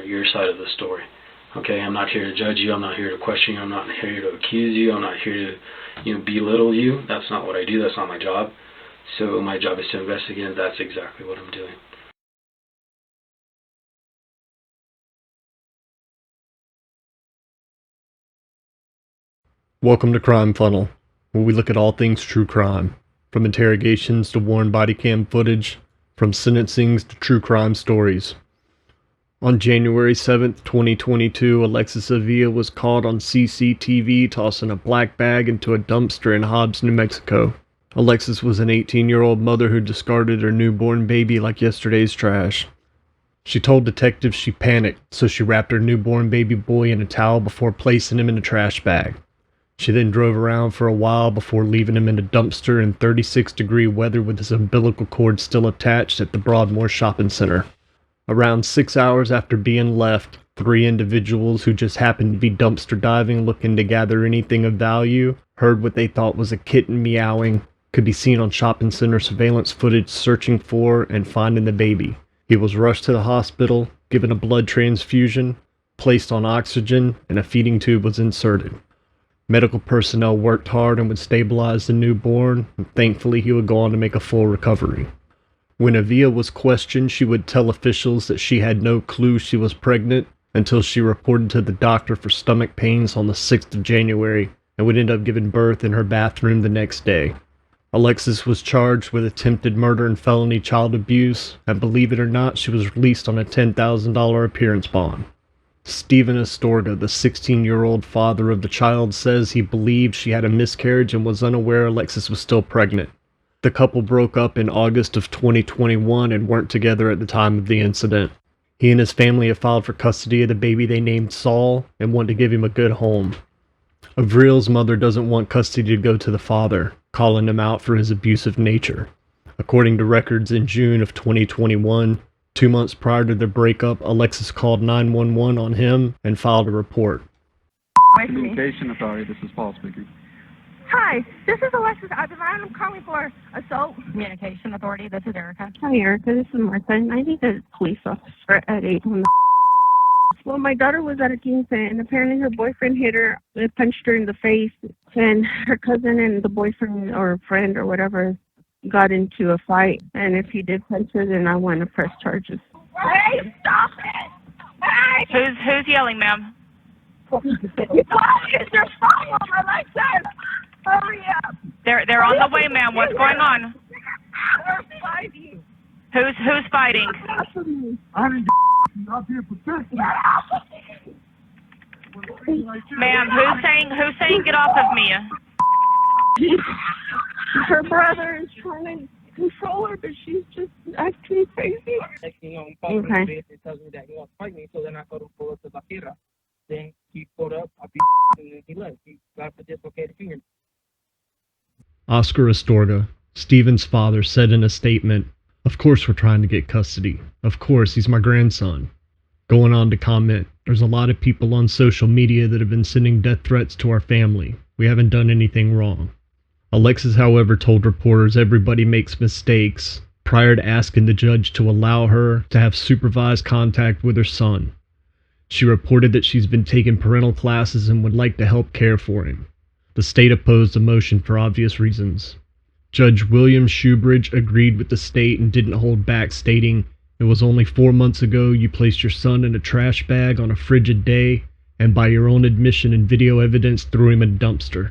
your side of the story. Okay, I'm not here to judge you. I'm not here to question you. I'm not here to accuse you. I'm not here to, belittle you. That's not what I do. That's not my job. So my job is to investigate, and that's exactly what I'm doing. Welcome to Crime Funnel, where we look at all things true crime, from interrogations to worn body cam footage, from sentencings to true crime stories. On January 7th, 2022, Alexis Avila was caught on CCTV tossing a black bag into a dumpster in Hobbs, New Mexico. Alexis was an 18-year-old mother who discarded her newborn baby like yesterday's trash. She told detectives she panicked, so she wrapped her newborn baby boy in a towel before placing him in a trash bag. She then drove around for a while before leaving him in a dumpster in 36-degree weather with his umbilical cord still attached at the Broadmoor Shopping Center. Around 6 hours after being left, 3 individuals who just happened to be dumpster diving looking to gather anything of value heard what they thought was a kitten meowing, could be seen on shopping center surveillance footage searching for and finding the baby. He was rushed to the hospital, given a blood transfusion, placed on oxygen, and a feeding tube was inserted. Medical personnel worked hard and would stabilize the newborn, and thankfully he would go on to make a full recovery. When Avila was questioned, she would tell officials that she had no clue she was pregnant until she reported to the doctor for stomach pains on the 6th of January and would end up giving birth in her bathroom the next day. Alexis was charged with attempted murder and felony child abuse, and believe it or not, she was released on a $10,000 appearance bond. Stephen Astorga, the 16-year-old father of the child, says he believed she had a miscarriage and was unaware Alexis was still pregnant. The couple broke up in August of 2021 and weren't together at the time of the incident. He and his family have filed for custody of the baby they named Saul and want to give him a good home. Avril's mother doesn't want custody to go to the father, calling him out for his abusive nature. According to records in June of 2021, 2 months prior to their breakup, Alexis called 911 on him and filed a report. Interrogation Authority, this is Paul speaking. Hi, this is Alexis Avila. I'm calling for assault. Communication Authority, this is Erica. Hi, Erica. This is Martha, and I need a police officer at 8 on the. Well, my daughter was at a quince, and apparently her boyfriend hit her, punched her in the face, and her cousin and the boyfriend or friend or whatever got into a fight, and if he did punch her, then I want to press charges. Hey, stop it! Hey! Who's yelling, ma'am? You're following Alexis! Hurry up! They're on the way, ma'am. What's going on? They're fighting. Who's fighting? I need up here protecting. Ma'am, who's saying get off of me? Her brother is trying to control her, but she's just acting crazy. Okay. It tells me that he wants to fight me, so then I go to pull up to Bakira. Then he pulled up, I beat and then he left. He got the dislocated finger. Oscar Astorga, Stephen's father, said in a statement, "Of course we're trying to get custody. Of course, he's my grandson." Going on to comment, "There's a lot of people on social media that have been sending death threats to our family. We haven't done anything wrong." Alexis, however, told reporters everybody makes mistakes prior to asking the judge to allow her to have supervised contact with her son. She reported that she's been taking parental classes and would like to help care for him. The state opposed the motion for obvious reasons. Judge William Shoebridge agreed with the state and didn't hold back, stating, "It was only 4 months ago you placed your son in a trash bag on a frigid day, and by your own admission and video evidence threw him in a dumpster."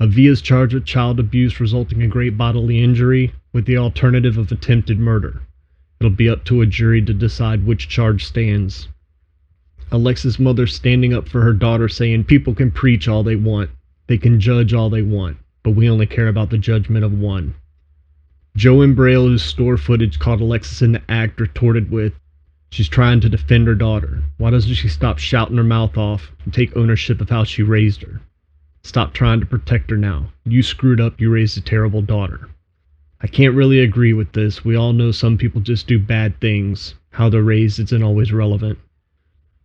Avila's charged with child abuse resulting in great bodily injury, with the alternative of attempted murder. It'll be up to a jury to decide which charge stands. Alexis' mother standing up for her daughter, saying people can preach all they want, they can judge all they want, but we only care about the judgment of one. Joe Imbrail, whose store footage caught Alexis in the act, retorted with, "She's trying to defend her daughter. Why doesn't she stop shouting her mouth off and take ownership of how she raised her? Stop trying to protect her now. You screwed up, you raised a terrible daughter." I can't really agree with this. We all know some people just do bad things. How they're raised isn't always relevant.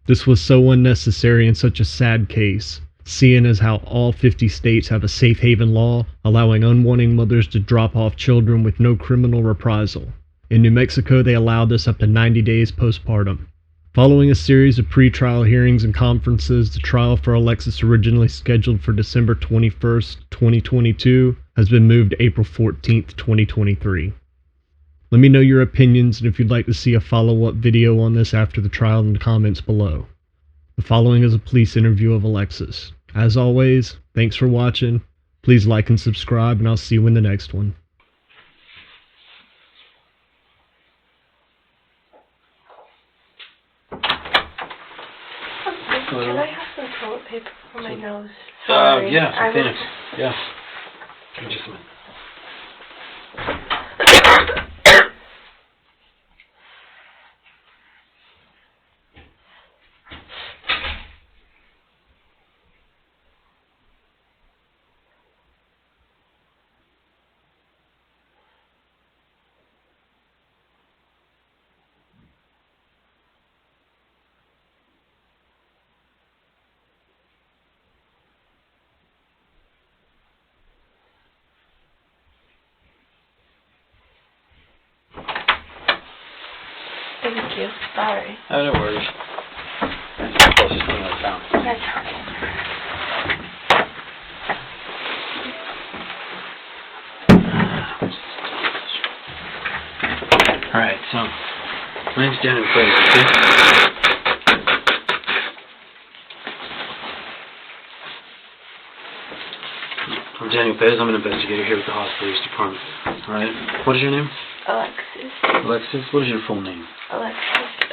This was so unnecessary in such a sad case, seeing as how all 50 states have a safe haven law allowing unwanting mothers to drop off children with no criminal reprisal. In New Mexico, they allow this up to 90 days postpartum. Following a series of pre-trial hearings and conferences, the trial for Alexis, originally scheduled for December 21st, 2022, has been moved to April 14th, 2023. Let me know your opinions and if you'd like to see a follow-up video on this after the trial in the comments below. The following is a police interview of Alexis. As always, thanks for watching. Please like and subscribe, and I'll see you in the next one. Can I have some toilet paper for my nose? Sorry. Yeah, thanks. Yeah. Give me just a minute. Thank you. Sorry. Oh, no worries. That's the closest thing I found. That's Alright, so, my name's Daniel Fraser, okay? I'm Daniel Pez. I'm an investigator here with the Hobbs Police Department. Alright, what is your name? Alexis. Alexis? What is your full name? Alexis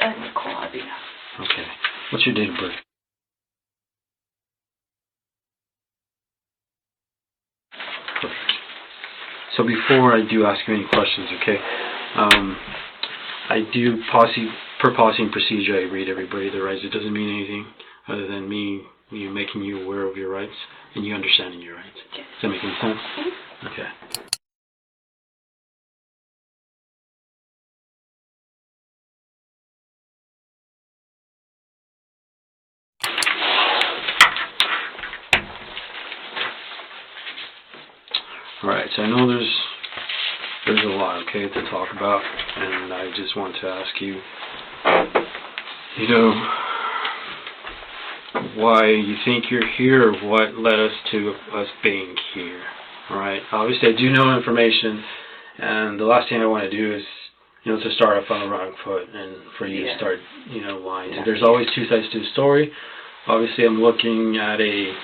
Avila. Okay. What's your date of birth? Perfect. So before I do ask you any questions, okay, I do per policy and procedure, I read everybody their rights. It doesn't mean anything other than me making you aware of your rights and you understanding your rights. Yes. Does that make any sense? Mm-hmm. Okay. Alright, so I know there's a lot, okay, to talk about, and I just want to ask you, why you think you're here, or what led us to us being here. Alright, obviously I do know information, and the last thing I want to do is, to start off on the wrong foot, and for you to start, lying. So there's always two sides to the story. Obviously I'm looking at a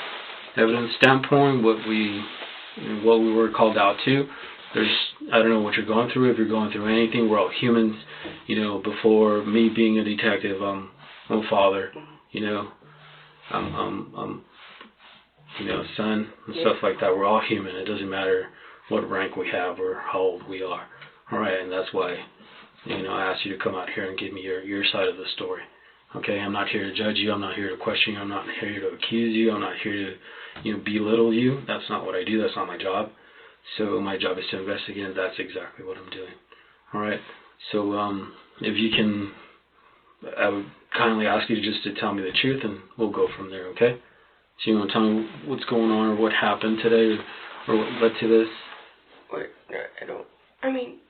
evidence standpoint, what we were called out to. I don't know what you're going through, if you're going through anything. We're all humans. Before me being a detective, I'm a father, I'm son and stuff like that. We're all human. It doesn't matter what rank we have or how old we are. Alright, and that's why, I asked you to come out here and give me your side of the story. Okay, I'm not here to judge you. I'm not here to question you. I'm not here to accuse you. I'm not here to, belittle you. That's not what I do. That's not my job. So my job is to investigate, and that's exactly what I'm doing. Alright, so if you can, I would kindly ask you just to tell me the truth, and we'll go from there, okay? So you want to tell me what's going on, or what happened today, or what led to this?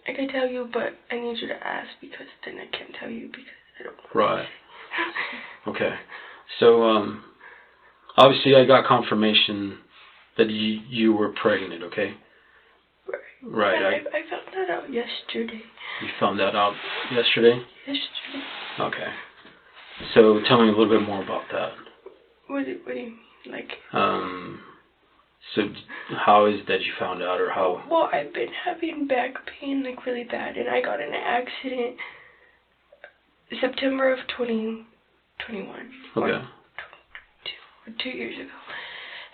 I can tell you, but I need you to ask, because then I can't tell you, because I don't know. Right. Okay. So, obviously I got confirmation that you were pregnant, okay? Right. I found that out yesterday. You found that out yesterday? Yesterday. Okay. So tell me a little bit more about that. What do you mean? Like? So how is it that you found out, or how? Well, I've been having back pain, like, really bad, and I got in an accident September of 2021. Okay. 2 years ago.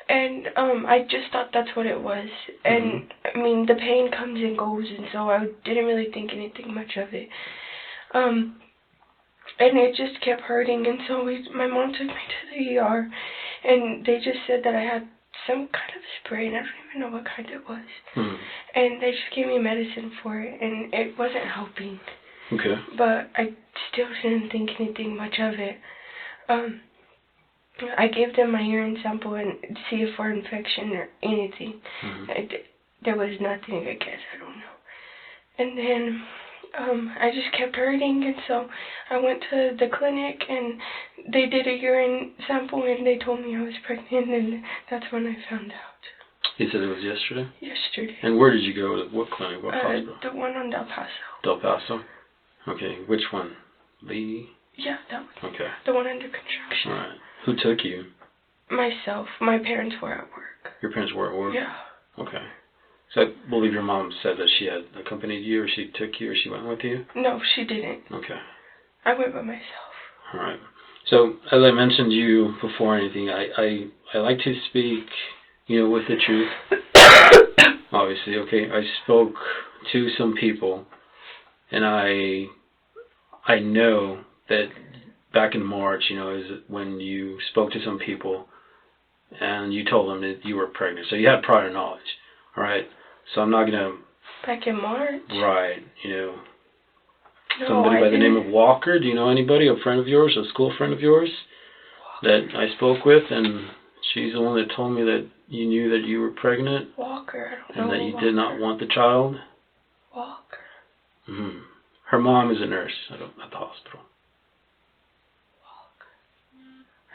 And I just thought that's what it was. And the pain comes and goes, and so I didn't really think anything much of it. And it just kept hurting, and so my mom took me to the ER, and they just said that I had some kind of spray, and I don't even know what kind it was. And they just gave me medicine for it, and it wasn't helping. Okay. But I still didn't think anything much of it. I gave them my urine sample and see if for infection or anything. There was nothing, I guess, I don't know. And then I just kept hurting, and so I went to the clinic, and they did a urine sample, and they told me I was pregnant, and that's when I found out. You said it was yesterday? Yesterday. And where did you go? What clinic? What hospital? The one on Del Paso. Del Paso? Okay, which one? Lee? Yeah, that one. Okay. The one under construction. Alright. Who took you? Myself. My parents were at work. Your parents were at work? Yeah. Okay. So I believe your mom said that she had accompanied you, or she took you, or she went with you? No, she didn't. Okay. I went by myself. Alright. So, as I mentioned to you before anything, I like to speak, with the truth. Obviously, okay. I spoke to some people, and I know that back in March, is when you spoke to some people, and you told them that you were pregnant. So you had prior knowledge, alright? So I'm not gonna... Back in March? Right, No, somebody by the name of Walker. Do you know anybody, a friend of yours, a school friend of yours, that I spoke with, and she's the one that told me that you knew that you were pregnant? Walker, I don't and know. that you Walker. did not want the child? Walker. Mm-hmm. Her mom is a nurse at the hospital.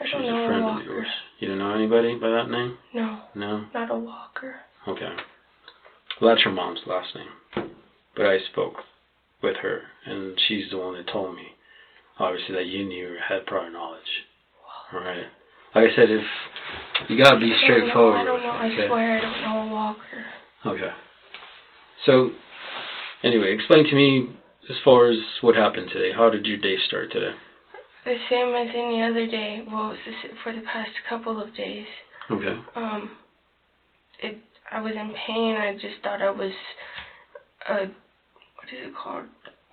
I She's don't know a friend Walker. of yours. You don't know anybody by that name? No. No? Not a Walker. Okay. Well, that's her mom's last name. But I spoke with her, and she's the one that told me, obviously, that you knew or had prior knowledge. Wow. Alright. Like I said, if you gotta be straightforward. I don't know. Okay? I swear I don't know a Walker. Okay. So, anyway, explain to me as far as what happened today. How did your day start today? The same as any other day. Well, for the past couple of days. Okay. I was in pain. I just thought I was, what is it called?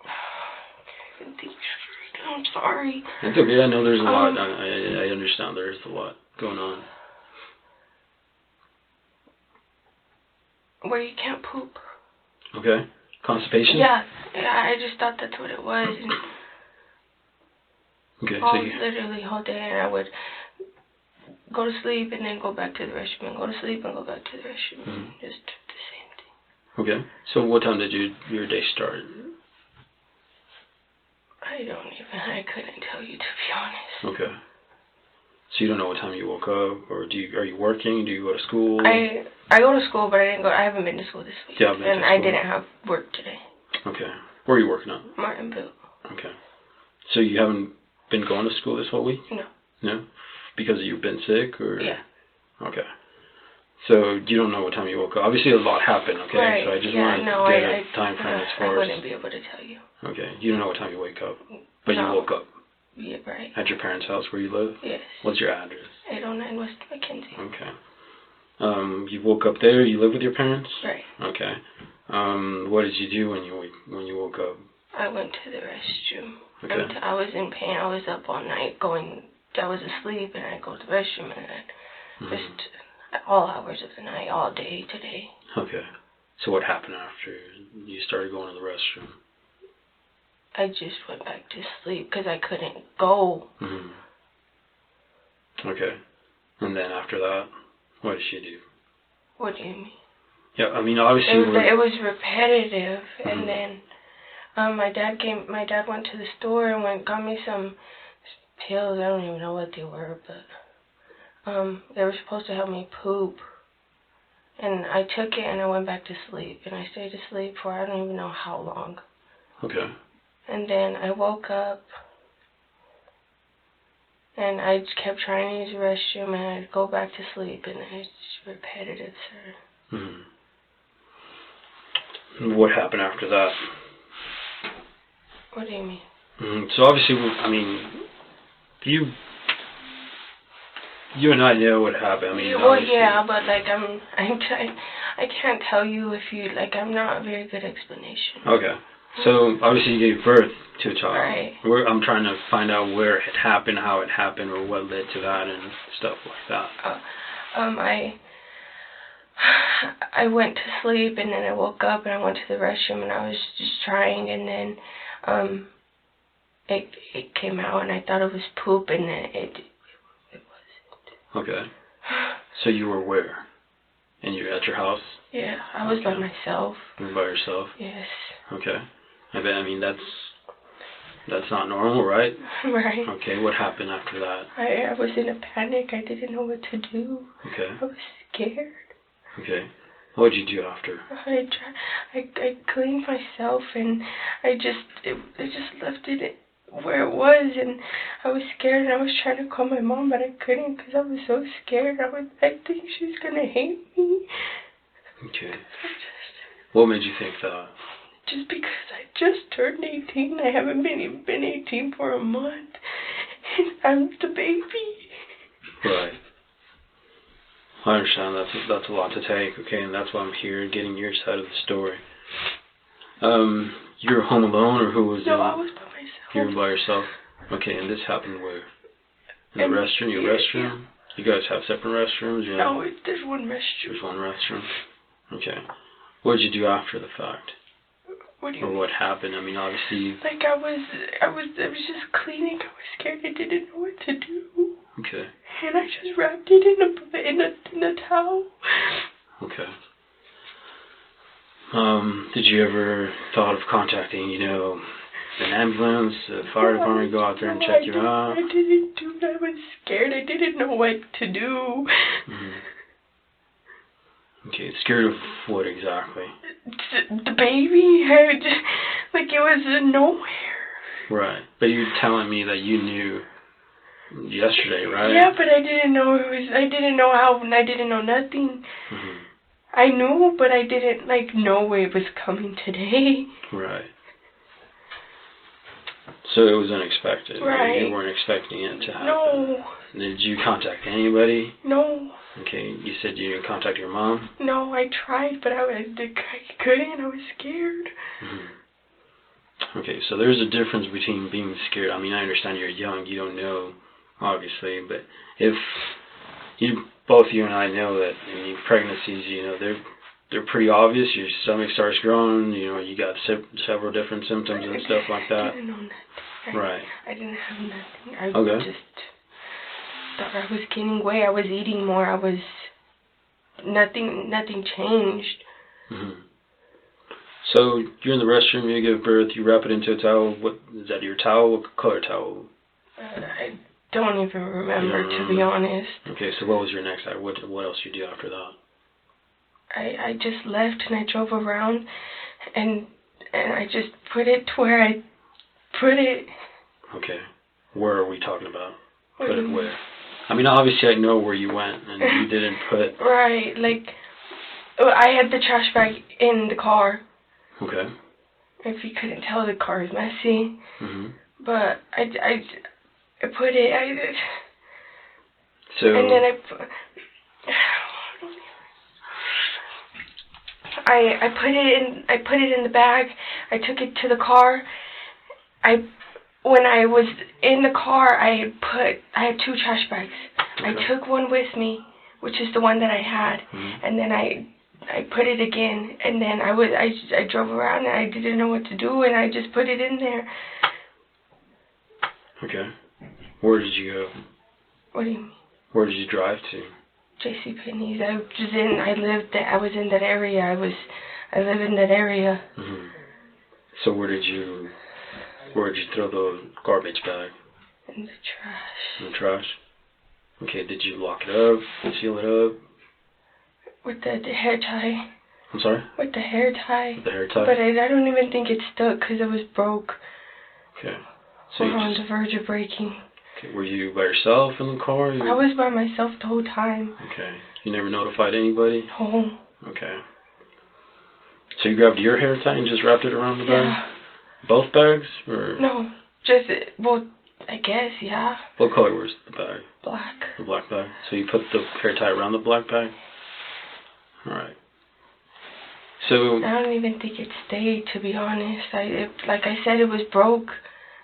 I can't even think straight. I'm sorry. It's okay. I know there's a lot. I understand there's a lot going on. Where you can't poop. Okay. Constipation? Yeah. I just thought that's what it was. And okay. literally all day, and I would go to sleep and then go back to the restroom, and go to sleep and go back to the restroom. Mm-hmm. Just the same thing. Okay. So what time did your day start? I couldn't tell you, to be honest. Okay. So you don't know what time you woke up, or are you working? Do you go to school? I go to school, but I haven't been to school this week. Yeah, and I didn't have work today. Okay. Where are you working at? Martinville. Okay. So you haven't been going to school this whole week? No. No? Because you've been sick, or? Yeah. Okay. So you don't know what time you woke up. Obviously, a lot happened. Okay. Right. So I just wanted to get a time frame as far as. I wouldn't be able to tell you. Okay. You don't know what time you wake up, but No. you woke up. Yeah, right. At your parents' house where you live? Yes. What's your address? 809 West Mackenzie. Okay. You woke up there. You live with your parents? Right. Okay. What did you do when you woke up? I went to the restroom. Okay. I was in pain. I was up all night I was asleep, and I go to the restroom, and then just all hours of the night, all day today. Okay. So what happened after you started going to the restroom? I just went back to sleep because I couldn't go. Mm-hmm. Okay. And then after that, what did she do? What do you mean? Yeah, I mean, obviously... It was repetitive, and then my dad went to the store and got me some pills. I don't even know what they were, but they were supposed to help me poop. And I took it, and I went back to sleep, and I stayed asleep for I don't even know how long. Okay. And then I woke up, and I just kept trying to use the restroom, and I'd go back to sleep, and it's just repetitive, sir. Mm-hmm. What happened after that? What do you mean? So obviously, I mean, you and I know what happened. I mean, well, yeah, but like I can't tell you if you like. I'm not a very good explanation. Okay. So obviously you gave birth to a child. Right. I'm trying to find out where it happened, how it happened, or what led to that, and stuff like that. I went to sleep, and then I woke up, and I went to the restroom, and I was just trying, and then it came out, and I thought it was poop, and then it wasn't. Okay. So you were where? And you're at your house? Yeah, I was by myself. You were by yourself? Yes. Okay. I mean, that's not normal, right? Right. Okay, what happened after that? I was in a panic. I didn't know what to do. Okay. I was scared. Okay. What did you do after? I cleaned myself, and I just left it where it was, and I was scared, and I was trying to call my mom, but I couldn't because I was so scared. I think she's gonna hate me. Okay. What made you think that? Just because I just turned 18, I haven't even been 18 for a month, and I'm the baby. Right. I understand. That's a lot to take. Okay, and that's why I'm here, getting your side of the story. You were home alone, or who was? No, I was by myself. You were by yourself. Okay, and this happened where? In the restroom. Your restroom. You guys have separate restrooms. Yeah. No, there's one restroom. There's one restroom. Okay. What did you do after the fact? What do you or mean? what happened? I mean, obviously. Like I was just cleaning. I was scared. I didn't know what to do. Okay. And I just wrapped it in a towel. Okay. Did you ever thought of contacting, an ambulance, a fire department, go out there and check you out? I didn't do that. I was scared. I didn't know what to do. Okay, scared of what exactly? The baby. Like it was nowhere. Right. But you're telling me that you knew yesterday, right? Yeah, but I didn't know I didn't know how, and I didn't know nothing. I knew, but I didn't know it was coming today. Right. So it was unexpected. Right. You weren't expecting it to happen. No. Did you contact anybody? No. Okay, you said you didn't contact your mom? No, I tried, but I couldn't. I was scared. Okay, so there's a difference between being scared. I mean, I understand you're young, you don't know, obviously, but if both you and I know that pregnancies, they're pretty obvious. Your stomach starts growing, you got several different symptoms and stuff like that. I didn't know nothing. Right. I didn't have nothing. I just thought I was gaining weight. I was eating more. Nothing changed. So you're in the restroom, you give birth, you wrap it into a towel. What is that? Your towel? What color towel? I don't even remember, to be honest. Okay, so what was your next act? What else did you do after that? I just left and I drove around and I just put it to where I put it. Okay. Where are we talking about? Put it where? I mean, obviously I know where you went and you didn't put... Right, I had the trash bag in the car. Okay. If you couldn't tell, the car is messy. But I put it... So... And then I put it in the bag. I took it to the car. When I was in the car, I had 2 trash bags. Okay. I took one with me, which is the one that I had, and then I put it again, and then I drove around and I didn't know what to do, and I just put it in there. Okay. Where did you go? What do you mean? Where did you drive to? JCPenney's. I was in that area. I live in that area. So where did you throw the garbage bag? In the trash. In the trash? Okay, did you lock it up, seal it up? With the hair tie. I'm sorry? With the hair tie. With the hair tie? But I don't even think it stuck because it was broke. Okay. So we were on the verge of breaking. Okay, were you by yourself in the car? I was by myself the whole time. Okay. You never notified anybody? No. Okay. So you grabbed your hair tie and just wrapped it around the bag? Yeah. Both bags? Or? No. I guess, yeah. What color was the bag? Black. The black bag. So you put the hair tie around the black bag? Alright. So... I don't even think it stayed, to be honest. Like I said, it was broke.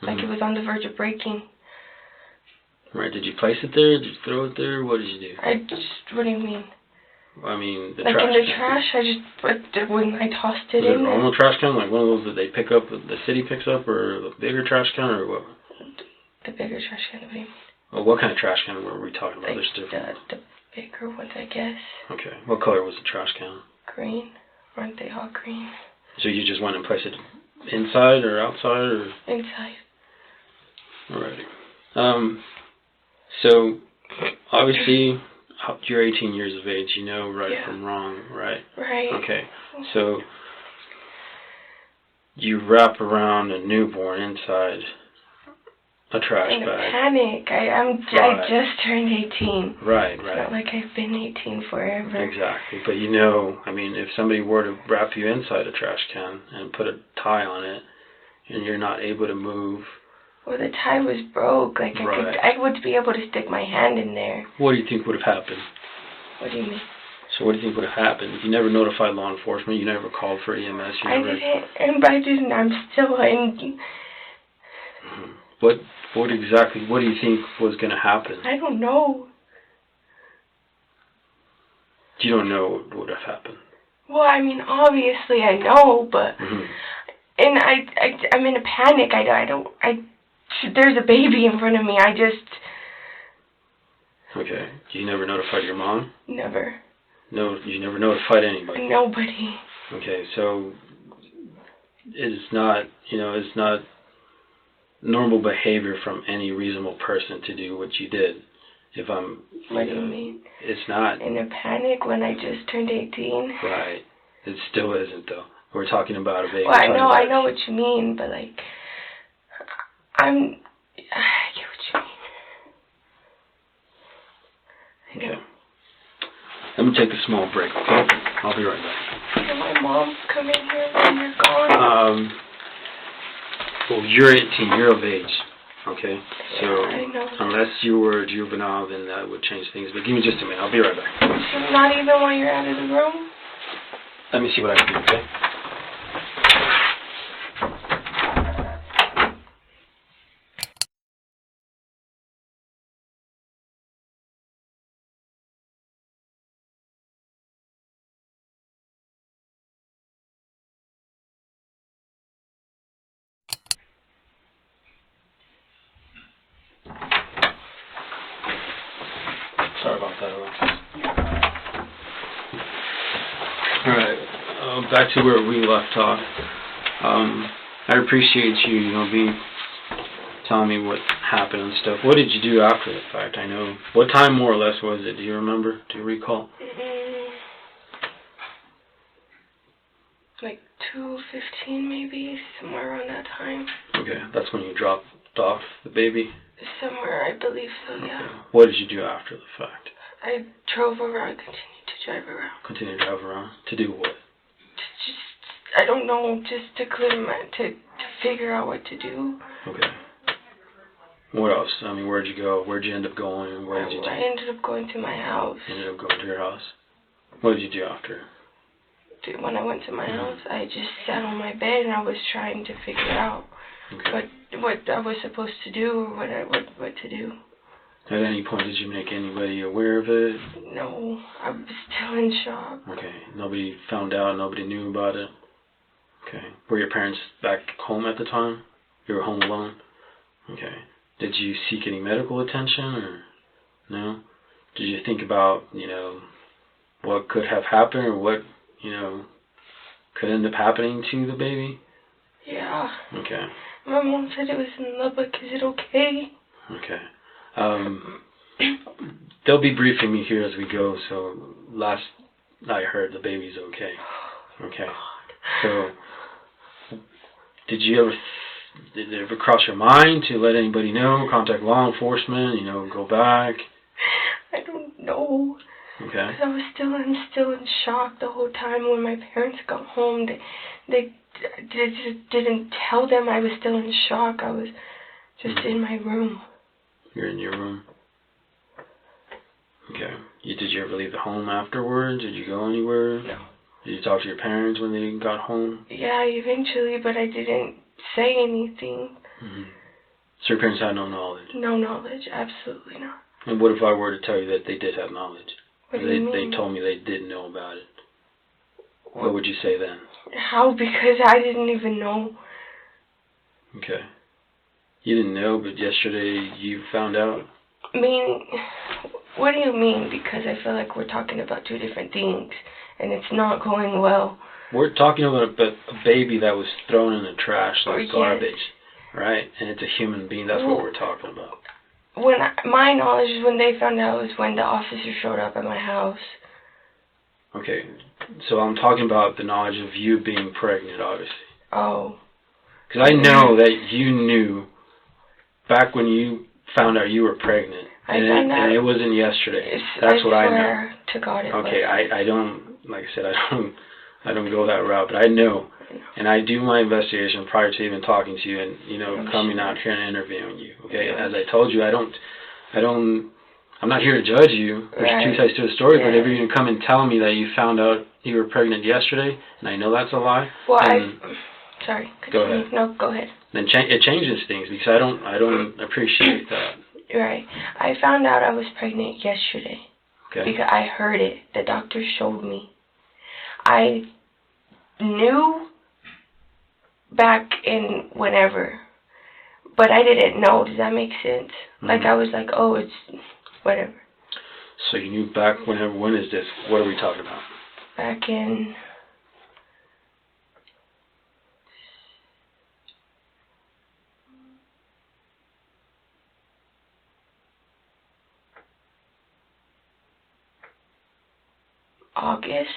Like it was on the verge of breaking. Right. Did you place it there? Did you throw it there? What did you do? What do you mean? I mean, the like trash in the can. trash, I just when I tossed it Was it in a normal trash can, like one of those that they pick up, the city picks up, or the bigger trash can, or what? The bigger trash can, I mean. Well, what kind of trash can were we talking about? Like There's different. the bigger ones, I guess. Okay. What color was the trash can? Green. Aren't they all green? So you just went and placed it inside or outside or? Inside. Alrighty. So, obviously, you're 18 years of age. You know right from wrong, right? Right. Okay. So, you wrap around a newborn inside a trash in bag. a panic. I just turned 18. Right. It's not like I've been 18 forever. Exactly. But you know, I mean, if somebody were to wrap you inside a trash can and put a tie on it, and you're not able to move. Well, the tie was broke. Like I would be able to stick my hand in there. What do you think would have happened? What do you mean? So what do you think would have happened? You never notified law enforcement. You never called for EMS. I didn't. I'm still in. What do you think was going to happen? I don't know. You don't know what would have happened. Well, I mean, obviously I know, but and I'm in a panic. There's a baby in front of me. Okay. You never notified your mom? Never. No, you never notified anybody? Nobody. Okay, so it's not normal behavior from any reasonable person to do what you did. What do you mean? It's not. In a panic when I just turned 18? Right. It still isn't, though. We're talking about a baby. Well, I know what you mean, but like, I get what you mean. I know. Okay. Let me take a small break, okay? I'll be right back. Can my mom come in here when you're gone? Well, you're 18, you're of age, okay? So, I know. Unless you were a juvenile, then that would change things. But give me just a minute, I'll be right back. Not even while you're out of the room? Let me see what I can do, okay? Sorry about that, Alexis. Alright, back to where we left off. I appreciate you, telling me what happened and stuff. What did you do after the fact? I know. What time more or less was it? Do you remember? Do you recall? Like 2:15 maybe, somewhere around that time. Okay, that's when you dropped off the baby? Somewhere, I believe so, yeah. Okay. What did you do after the fact? I drove around, continued to drive around. Continue to drive around? To do what? I don't know, just to clear to figure out what to do. Okay. What else? I mean, where'd you go? Where'd you end up going? Where did you do? I ended up going to my house. You ended up going to your house? What did you do after? When I went to my house, I just sat on my bed and I was trying to figure out what I was supposed to do or what to do. At any point, did you make anybody aware of it? No, I was still in shock. Okay. Nobody found out? Nobody knew about it? Okay. Were your parents back home at the time? You were home alone? Okay. Did you seek any medical attention or no? Did you think about, what could have happened or what, could end up happening to the baby? Yeah. Okay. My mom said it was in Lubbock. Is it okay? Okay. They'll be briefing me here as we go, so last I heard the baby's okay. Okay. So, did it ever cross your mind to let anybody know, contact law enforcement, go back? I don't know. Okay. Because I'm still in shock the whole time. When my parents got home, they just didn't tell them I was still in shock. I was just in my room. You're in your room. Okay. Did you ever leave the home afterwards? Did you go anywhere? No. Did you talk to your parents when they got home? Yeah, eventually, but I didn't say anything. Mm-hmm. So your parents had no knowledge? No knowledge, absolutely not. And what if I were to tell you that they did have knowledge? What do you mean? They told me they didn't know about it. What would you say then? How? Because I didn't even know. Okay. You didn't know, but yesterday you found out? I mean, what do you mean? Because I feel like we're talking about two different things, and it's not going well. We're talking about a baby that was thrown in the trash like Yes. garbage, right? And it's a human being. That's what we're talking about. My knowledge is when they found out was when the officer showed up at my house. Okay, so I'm talking about the knowledge of you being pregnant, obviously. Oh. Because I know that you knew back when you found out you were pregnant, and it wasn't yesterday. That's what I know. I swear to God it Okay, was. I don't, like I said, I don't go that route, but I know, and I do my investigation prior to even talking to you, and coming out here and interviewing you. Okay, as I told you, I'm not here to judge you. There's two sides to the story, but if you're gonna come and tell me that you found out you were pregnant yesterday, and I know that's a lie. Well, sorry. Go ahead. No, go ahead. Then it changes things because I don't appreciate that. Right. I found out I was pregnant yesterday. Okay. Because I heard it. The doctor showed me. I knew back in whenever, but I didn't know. Does that make sense? Mm-hmm. Like I was like, oh, it's whatever. So you knew back whenever? When is this? What are we talking about? Back in August.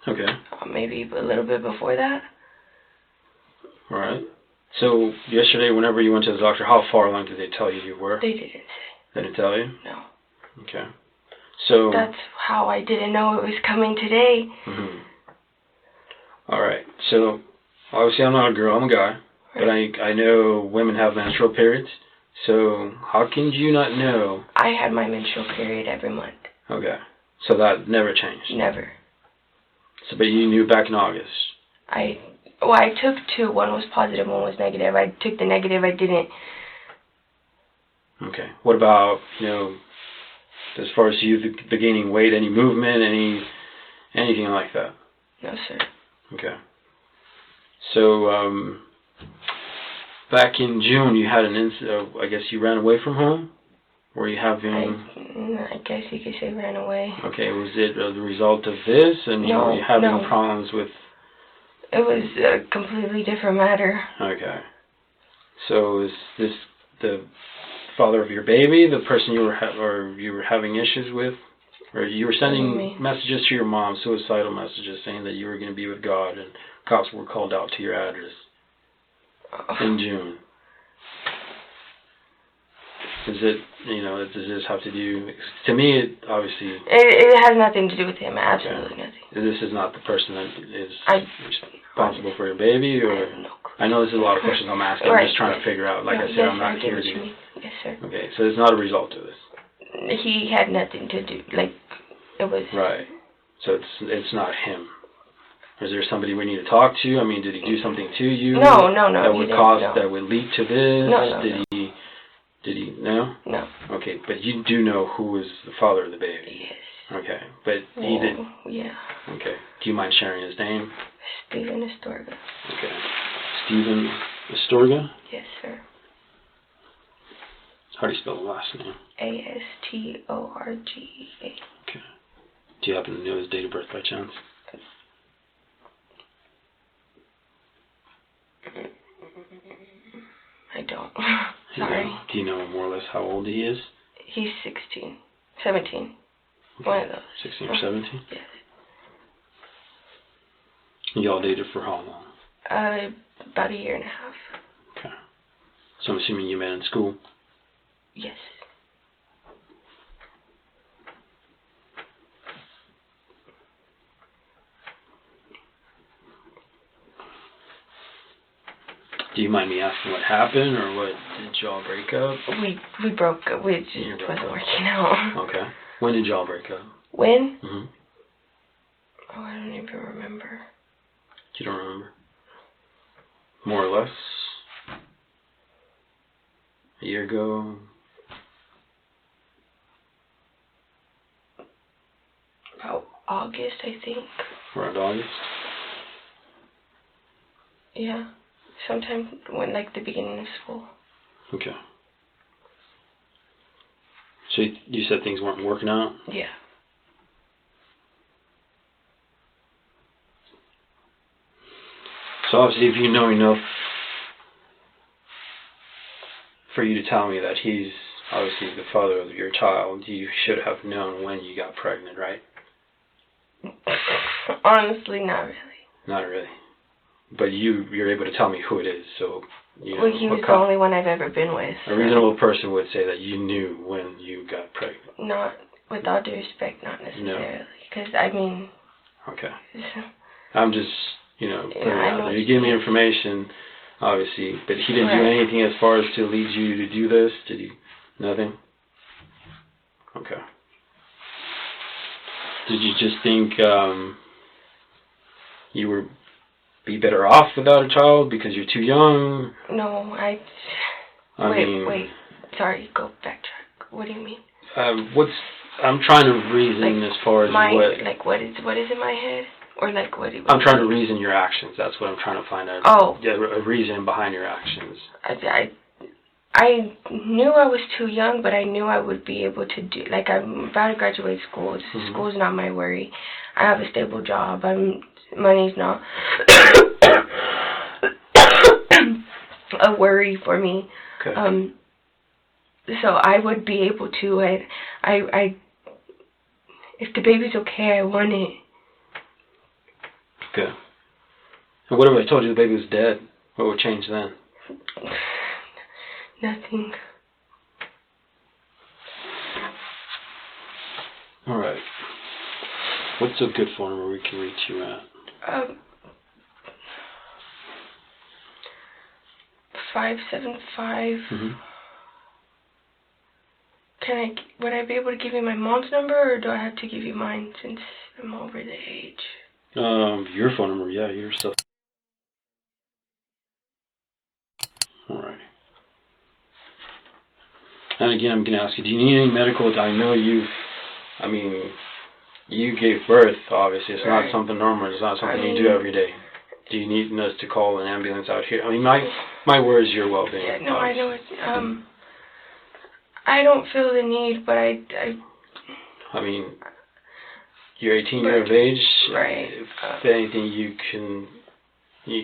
Okay. Maybe a little bit before that. All right. So yesterday, whenever you went to the doctor, how far along did they tell you you were? They didn't say. They didn't tell you? No. Okay. So that's how I didn't know it was coming today. Mm-hmm. All right. So obviously, I'm not a girl. I'm a guy. Right. But I know women have menstrual periods. So how can you not know? I had my menstrual period every month. Okay. So that never changed? Never. So, but you knew back in August? I took two. One was positive, one was negative. I took the negative. I didn't. Okay. What about, as far as you the gaining weight, any movement, anything like that? No, sir. Okay. So, back in June, you had an incident. I guess you ran away from home? Were you having... I guess you could say ran away. Okay, was it the result of this? And were you having problems with... It was a completely different matter. Okay. So is this the father of your baby, the person you were having issues with? Or you were sending messages to your mom, suicidal messages, saying that you were going to be with God, and cops were called out to your address in June. Is it, does this have to do... To me, it obviously... It has nothing to do with him. Absolutely nothing. This is not the person that is responsible for your baby, or... I know this is a lot of questions I'm asking. I'm just trying to figure out. Like I said, I'm not here to... Yes, sir. Okay, so it's not a result of this. He had nothing to do. Like, it was... Right. So it's not him. Is there somebody we need to talk to? I mean, did he do something to you? No. That would lead to this? No. Did he? No? No. Okay, but you do know who is the father of the baby? Yes. Okay, but he did... Yeah. Okay. Do you mind sharing his name? Steven Astorga. Okay. Steven Astorga? Yes, sir. How do you spell the last name? Astorga. Okay. Do you happen to know his date of birth by chance? I don't. Sorry. Do you know more or less how old he is? He's 16. 17. Okay. One of those. 16 or 17? Yes. Y'all dated for how long? About a year and a half. Okay. So I'm assuming you met in school? Yes. Do you mind me asking what happened, or what did y'all break up? We broke up. We just wasn't working out. Okay. When did y'all break up? When? Mm-hmm. Oh, I don't even remember. You don't remember? More or less? A year ago? About August, I think. Around August? Yeah. Sometime when, like, the beginning of school. Okay. So you said things weren't working out? Yeah. So obviously, if you know enough for you to tell me that he's obviously the father of your child, you should have known when you got pregnant, right? Honestly, not really. Not really. But you're able to tell me who it is, so... You know, Well, he was the only one I've ever been with. A reasonable person would say that you knew when you got pregnant. Not, with all due respect, not necessarily. Because, I mean... Okay. I'm just, putting it out there. You give me information, obviously, but he didn't do anything as far as to lead you to do this? Did he? Nothing? Okay. Did you just think you would be better off without a child because you're too young? No, Wait. Sorry, go backtrack. What do you mean? I'm trying to reason as far as what is in my head? Or I'm trying to reason your actions. That's what I'm trying to find out. Oh. Yeah, a reason behind your actions. I knew I was too young, but I knew I would be able to do, I'm about to graduate school. School's not my worry. I have a stable job. Money's not a worry for me. Okay. So I would be able to, if the baby's okay, I want it. Okay. And what if I told you the baby was dead? What would change then? Nothing. Alright. What's a good phone number we can reach you at? 575. Mm-hmm. Would I be able to give you my mom's number, or do I have to give you mine since I'm over the age? Your phone number, yeah, your stuff. Alright. And again, I'm going to ask you, do you need any medical? I know you gave birth, obviously. It's not something normal. It's not something you do every day. Do you need us to call an ambulance out here? My word is your well-being. Yeah, no, I know it's, I don't feel the need, but you're 18 years of age. Right. If anything, you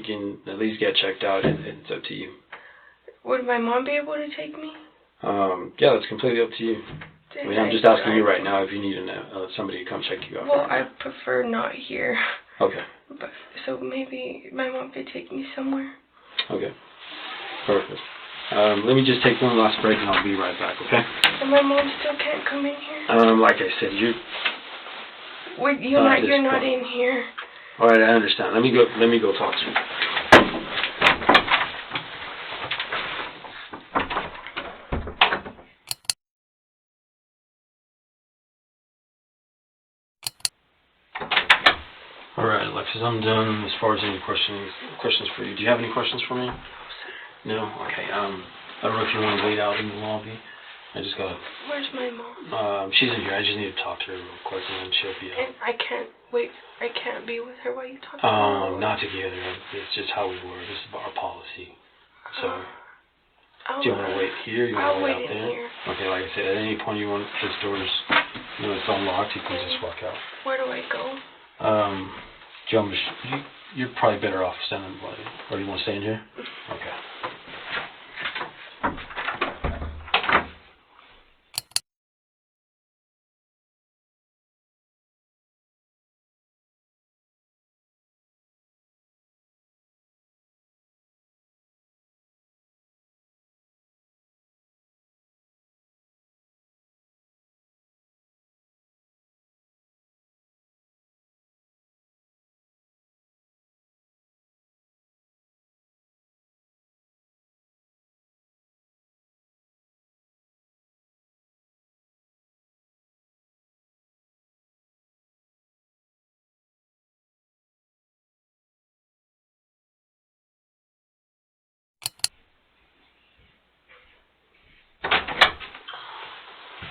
can at least get checked out. It's up to you. Would my mom be able to take me? Yeah, that's completely up to you. I'm just asking you right now if you need somebody to come check you out. Well, I prefer not here. Okay. So maybe my mom could take me somewhere. Okay. Perfect. Let me just take one last break and I'll be right back, okay? And my mom still can't come in here? Like I said, you're not in here. Alright, I understand. Let me go talk to you. Alright, Alexis, I'm done as far as any questions for you. Do you have any questions for me? No? Okay, I don't know if you want to wait out in the lobby. Where's my mom? She's in here. I just need to talk to her real quick and then she'll be out. And I can't be with her while you talk to her? Not together. It's just how we work. This is our policy. So, do you want to wait here? You want to wait out there? Here. Okay, like I said, at any point you want this door's, it's unlocked, you can just walk out. Where do I go? You're probably better off standing, or you want to stay in here? Okay.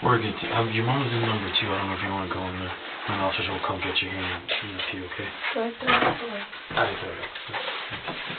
We're good. Your mom's in number 2. I don't know if you want to go in there. An officer will come get you here in a few, okay? So I throw it away. I throw it.